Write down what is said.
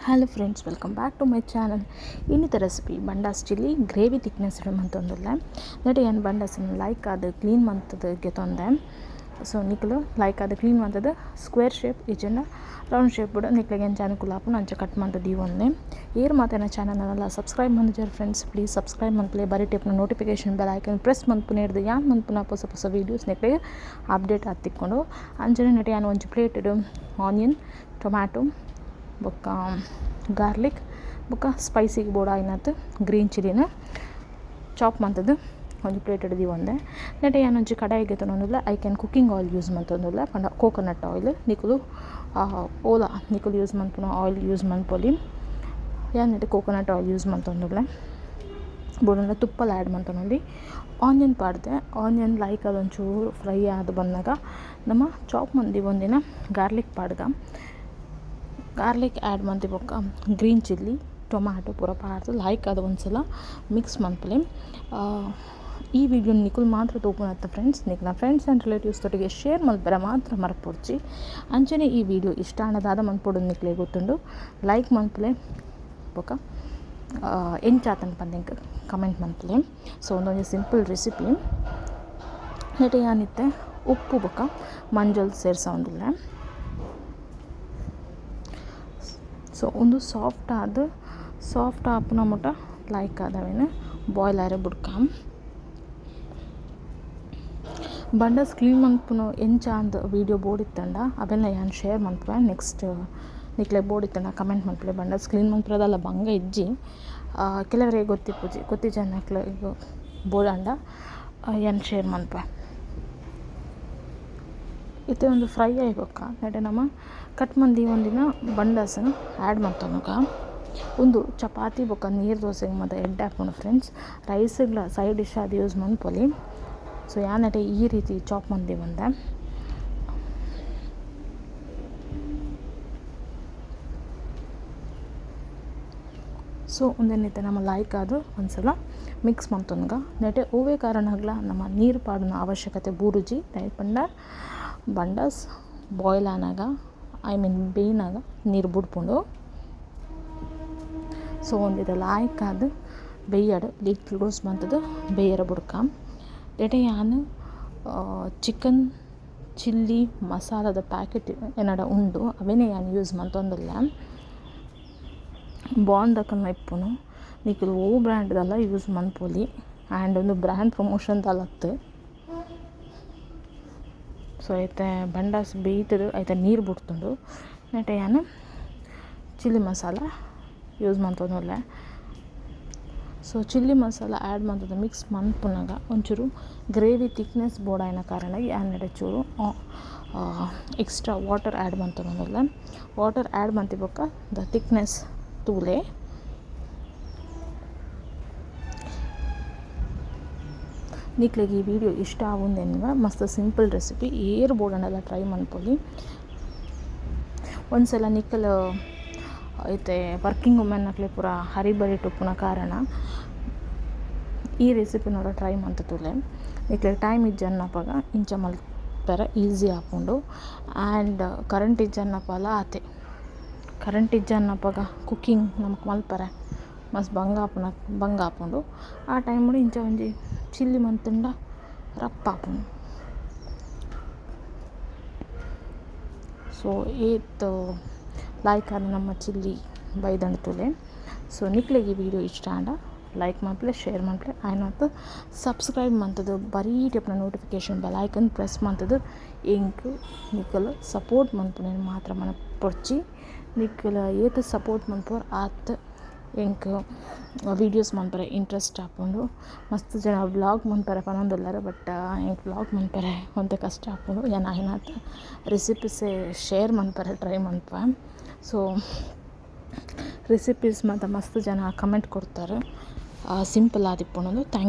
Hello friends, welcome back to my channel. ಇನ್ನಿತ recipe ಬಂಡಾಸ್ chilli gravy thickness ಇಡಮಂತೊಂದುಲ್ಲ ನೆಟ್ ಏನು ಬಂಡಾಸನ್ನು ಲೈಕ್ ಅದು ಕ್ಲೀನ್ ಮಂತದಕ್ಕೆ ತೊಂದೆ. ಸೊ ನಿಕ್ಲು ಲೈಕ್ ಅದು ಕ್ಲೀನ್ ಮಂತದ ಸ್ಕ್ವೇರ್ ಶೇಪ್ ಈಚೆಂಡ ರೌಂಡ್ ಶೇಪ್ ಕೂಡ ನಿಕ್ಲಿಗೆ ಎಂಚ ಅನುಕೂಲ ಆಪುಂಡು ಅಂಚ ಕಟ್ ಮಂತದ್ದು ಒಂದೇ. ಏರು ಮಾತೇನ ಚಾನಲ್ನೆಲ್ಲ ಸಬ್ಸ್ಕ್ರೈಬ್ ಮಂದಿದ್ದಾರೆ ಫ್ರೆಂಡ್ಸ್, ಪ್ಲೀಸ್ ಸಬ್ಸ್ಕ್ರೈಬ್ ಮನ್ಪುಲೆ. ಬರೀ ಟೇಪ್ನ ನೋಟಿಫಿಕೇಶನ್ ಬೆಲ್ ಐಕನ್ ಪ್ರೆಸ್ ಮನ್ಪುನೆ ಹಿಡ್ದು ಯಾನ್ ಮನ್ಪುನ ಹೊಸ ವೀಡಿಯೋಸ್ ನಿಕ್ಲಿಗೆ ಅಪ್ಡೇಟ್ ಆತಿಕ್ಕೊಂಡು ಅಂಚನೆ ನೆಟ್ ಯಾನು ಒಂಚು ಪ್ಲೇಟ್ ಇಡು ಆನಿಯನ್, ಟೊಮ್ಯಾಟೊ ಬೊಕ್ಕ ಗಾರ್ಲಿಕ್ ಬೊಕ್ಕ ಸ್ಪೈಸಿಗೆ ಬೋಡ ಆಯ್ನತ್ತು ಗ್ರೀನ್ ಚಿಲ್ಲಿನ ಚಾಪ್ ಮಂತದ್ದು ಒಂದು ಪ್ಲೇಟ್ ಹಿಡ್ದು ಒಂದೇ. ನೆಟ್ ಏನೊಂಚು ಕಡಾಯಿಗೆ ತೊಗೊಂಡಿಲ್ಲ ಐ ಕ್ಯಾನ್ ಕುಕ್ಕಿಂಗ್ ಆಯಿಲ್ ಯೂಸ್ ಮಂತೊಂದಿಲ್ಲ ಪಂಡ ಕೋಕೋನಟ್ ಆಯಿಲ್ ನಿಕುಲು ಓಲಾ ನಿಕುಲು ಯೂಸ್ ಮನ್ಪುನ ಆಯಿಲ್ ಯೂಸ್ ಮನ್ಪೊಲಿ. ಏನೆಟ್ ಕೋಕೋನಟ್ ಆಯಿಲ್ ಯೂಸ್ ಮಂತೊಂದಿಲ್ಲ ಬೋಡಂಡ ತುಪ್ಪಲ ಆ್ಯಡ್ ಮಂತೊಂದು ಆನಿಯನ್ ಪಾಡ್ದೆ. ಆನಿಯನ್ ಲೈಕ್ ಅದೊಂಚೂರು ಫ್ರೈ ಆದ ಬಂದಾಗ ನಮ್ಮ ಚಾಪ್ ಮಂದಿ ಒಂದಿನ ಗಾರ್ಲಿಕ್ ಪಾಡ್ಗ ಗಾರ್ಲಿಕ್ ಆ್ಯಡ್ ಮಂತಿ ಬೊಕ್ಕ ಗ್ರೀನ್ ಚಿಲ್ಲಿ ಟೊಮ್ಯಾಟೊ ಪೂರ ಪಾಡ್ದು ಲೈಕ್ ಅದು ಒಂದ್ಸಲ ಮಿಕ್ಸ್ ಮನ್ಪಲೆ. ಈ ವಿಡಿಯೋ ನಿಕುಲ್ ಮಾತ್ರ ತೋಪುನತ್ತ ಫ್ರೆಂಡ್ಸ್, ನಿಕ್ಲ ಫ್ರೆಂಡ್ಸ್ ಆ್ಯಂಡ್ ರಿಲೇಟಿವ್ಸ್ ತೊಟ್ಟಿಗೆ ಶೇರ್ ಮಲ್ಪರ ಮಾತ್ರ ಮರಪೊಡ್ಚಿ. ಅಂಚನೆ ಈ ವಿಡಿಯೋ ಇಷ್ಟ ಅನ್ನದಾದ ಮನ್ಪೊಡು ನಿಕ್ಲೆ ಗೊತ್ತುಂಡು ಲೈಕ್ ಮನ್ಪಲೆ ಬೊಕ್ಕ ಎಂಚಾತನ ಪಂದೆಂಕ್ ಕಮೆಂಟ್ ಮನ್ಪಲೆ. ಸೊ ಒಂದೊಂದು ಸಿಂಪಲ್ ರೆಸಿಪಿ ನೆಟ್ ಏನಿತ್ತೆ ಉಪ್ಪು ಬೊಕ್ಕ ಮಂಜಲ್ ಸೇರ್ಸೊಂದಿಲ್ಲ. ಸೊ ಒಂದು ಸಾಫ್ಟ್ ಆಪುನ ಮುಟ ಲೈಕ್ ಆದವೇನು ಬಾಯ್ಲ್ ಆರೆ ಬುಡ್ಕ ಬಂಡಸ್ ಕ್ಲೀನ್ ಮನ್ಪುನ ಎಂಚ ಅಂದ್ ವೀಡಿಯೋ ಬೋಡಿತ್ತಂಡ ಅವೆಲ್ಲ ಯಾನು ಶೇರ್ ಮನ್ಪುವೆ. ನೆಕ್ಸ್ಟ್ ನಿಕ್ಲೆ ಬೋಡಿತ್ತಂಡ ಕಮೆಂಟ್ ಮನ್ಪುಲೆ. ಬಂಡಸ್ ಕ್ಲೀನ್ ಮನ್ಪುರದಲ್ಲ ಬಂಗ ಇಜ್ಜಿ ಕೆಲವರಿಗೆ ಗೊತ್ತಿ ಜನಕ್ಲೆ ಈಗ ಬೋಡಂಡ ಏನು ಶೇರ್ ಮನ್ಪುವೆ. ಇತ್ತೆ ಒಂದು ಫ್ರೈ ಆಯ್ಬೊಕ್ಕ ನೆಡೆ ನಮ್ಮ ಕಟ್ ಮಂದಿ ಒಂದಿನ ಬಂಡಸನ್ನು ಆ್ಯಡ್ ಮಾಡ್ತಾನಗ ಒಂದು ಚಪಾತಿ ಬೊಕ್ಕ ನೀರು ದೋಸೆಗೆ ಮತ್ತು ಎಡ್ಡೆ ಹಾಕ್ಕೊಂಡು ಫ್ರೆಂಡ್ಸ್ ರೈಸ್ಗಳ ಸೈಡ್ ಡಿಶ್ ಅದು ಯೂಸ್ ಮಾಡ್ಪೊಲಿ. ಸೊ ಯಾನಟೆ ಈ ರೀತಿ ಚಾಪ್ ಮಂದಿ ಬಂದೆ. ಸೊ ಒಂದೇನೈತೆ ನಮ್ಮ ಲೈಕ್ ಅದು ಒಂದ್ಸಲ ಮಿಕ್ಸ್ ಮಾಡ್ತೊಂಗ ನೆಟೆ ಓವೇ ಕಾರಣಗ್ಲ ನಮ್ಮ ನೀರು ಪಾಡಿನ ಅವಶ್ಯಕತೆ ಬೂರುಜಿ ಟೈಪಂಡ ಬಂಡಸ್ ಬಾಯ್ಲ್ ಆನಾಗ ಬೇಯ್ನಾಗ ನೀರು ಬಿಡ್ಕೊಂಡು. ಸೊ ಒಂದಿದ ಲಾಯ್ಕ್ ಅದು ಬೇಯ್ಯಡು ಲಿಟ್ಲ್ ರೋಸ್ ಬಂತದ್ದು ಬೇಯರ ಬುಡ್ಕ ನೆಟೆ ಯಾನು ಚಿಕನ್ ಚಿಲ್ಲಿ ಮಸಾಲದ ಪ್ಯಾಕೆಟ್ ಏನಡ ಉಂಡು ಅವೇನೇ ಯಾನು ಯೂಸ್ ಮಾಡ್ತೊಂದಿಲ್ಲ. ಬಾಂದಕ್ಕನ ಇಪ್ಪುನು ನಿಖಿಲ್ ಓ ಬ್ರ್ಯಾಂಡ್ದೆಲ್ಲ ಯೂಸ್ ಮನ್ಪೊಲಿ ಆ್ಯಂಡ್ ಒಂದು ಬ್ರ್ಯಾಂಡ್ ಪ್ರಮೋಷನ್ದಲ್ಲತ್ತು. ಸೊ ಐತೆ ಬಂಡಾಸ್ ಬೇಯ್ತದು ಐತೆ ನೀರು ಬಿಡ್ತುಂಡು ನೆಟೆ ಯಾನು ಚಿಲ್ಲಿ ಮಸಾಲ ಯೂಸ್ ಮಾಡ್ತೊಂದಿಲ್ಲ. ಸೊ ಚಿಲ್ಲಿ ಮಸಾಲ ಆ್ಯಡ್ ಮಾಡ್ತದ ಮಿಕ್ಸ್ ಮನ್ಪುನಾಗ ಒಂಚೂರು ಗ್ರೇವಿ ಥಿಕ್ನೆಸ್ ಬೋಡ ಆಯ್ನ ಕಾರಣ ಯಾನೆಡೆ ಚೂರು ಎಕ್ಸ್ಟ್ರಾ ವಾಟರ್ ಆ್ಯಡ್ ಮಾಡ್ತೊಂದಿಲ್ಲ. ವಾಟರ್ ಆ್ಯಡ್ ಮಾಡ್ತಿಬೊಕ್ಕ ದ ಥಿಕ್ನೆಸ್ ತೂಲೆ. ನಿಕ್ಲಿಗೆ ಈ ವಿಡಿಯೋ ಇಷ್ಟ ಆಗುಂದೆನ್ನುವ ಮಸ್ತ್ ಸಿಂಪಲ್ ರೆಸಿಪಿ ಏರು ಬೋಡನ್ನೆಲ್ಲ ಟ್ರೈ ಮನ್ಪೊಲಿ. ಒಂದ್ಸಲ ನಿಕ್ಕಲ್ ಐತೆ ವರ್ಕಿಂಗ್ ವುಮೆನ್ ನಕ್ಲೆ ಪೂರ ಹರಿಬರಿ ಟುಪ್ಪುನ ಕಾರಣ ಈ ರೆಸಿಪಿ ನೋಡ ಟ್ರೈ ಮಂತುಲೆ. ನಿಕ್ಲೆ ಟೈಮ್ ಇಜ್ಜನ್ನಪಾಗ ಇಂಚ ಮಲ್ಪರ ಈಸಿ ಆಪುಂಡು ಆ್ಯಂಡ್ ಕರೆಂಟ್ ಇಜ್ಜನ್ನಪಲ ಆತೆ ಕರೆಂಟ್ ಇಜ್ಜನ್ನಪಾಗ ಕುಕ್ಕಿಂಗ್ ನಮಕ್ ಮಲ್ಪರ ಮಸ್ತ್ ಬಂಗ ಆಪುಂಡು. ಆ ಟೈಮ್ ಇಂಚ ಒಂಜಿ ಚಿಲ್ಲಿ ಮಂತುಂಡ ರಪ್ಪ ಆಪುಂಡು. ಸೊ ಏತ್ ಲೈಕ್ ಆದ ನಮ್ಮ ಚಿಲ್ಲಿ ಬೈದಂಡ ತುಲೆ. ಸೊ ನಿಕ್ಲಿಗೆ ಈ ವಿಡಿಯೋ ಇಷ್ಟ ಆಂಡ ಲೈಕ್ ಮಾಡ್ಪ್ಲೆ ಶೇರ್ ಮಾಡ್ಪ್ಲೆ ಆಯ್ನತ್ತು ಸಬ್ಸ್ಕ್ರೈಬ್ ಮಂತದ್ದು ಬರೀ ಟೆಪ್ನ ನೋಟಿಫಿಕೇಶನ್ ಬೆಲ್ ಐಕನ್ ಪ್ರೆಸ್ ಮಂತದ್ದು ಇಂಕ್ ನಿಕ್ಕಲು ಸಪೋರ್ಟ್ ಮನ್ಪುನ ಮಾತ್ರ ಮನ ಪೊಡ್ಚಿ ನಿಕ್ಕಲ ಏತ್ ಸಪೋರ್ಟ್ ಮನ್ಪೋರ್ ಆತ್ ಎಂಕ್ ವೀಡಿಯೋಸ್ ಮನ್ಪರೆ ಇಂಟ್ರೆಸ್ಟ್ ಆಪುಂಡು. ಮಸ್ತ್ ಜನ ವ್ಲಾಗ್ ಮನ್ಪರೆ ಪನೊಂದುಲ್ಲಾರ ಬಟ್ ಎಂಕ್ ವ್ಲಾಗ್ ಮನ್ಪರೆ ಒಂತೆ ಕಷ್ಟ ಆಪುಂಡು. ಯಾನ್ ಆಯ್ನಾತ್ ರೆಸಿಪೀಸೇ ಶೇರ್ ಮನ್ಪರೆ ಟ್ರೈ ಮನ್ಪ. ಸೊ ರೆಸಿಪೀಸ್ ಮತ್ತು ಮಸ್ತ್ ಜನ ಕಮೆಂಟ್ ಕೊಡ್ತಾರೆ ಸಿಂಪಲ್ ಆದಿಪ್ಪುಂಡು. Thank you.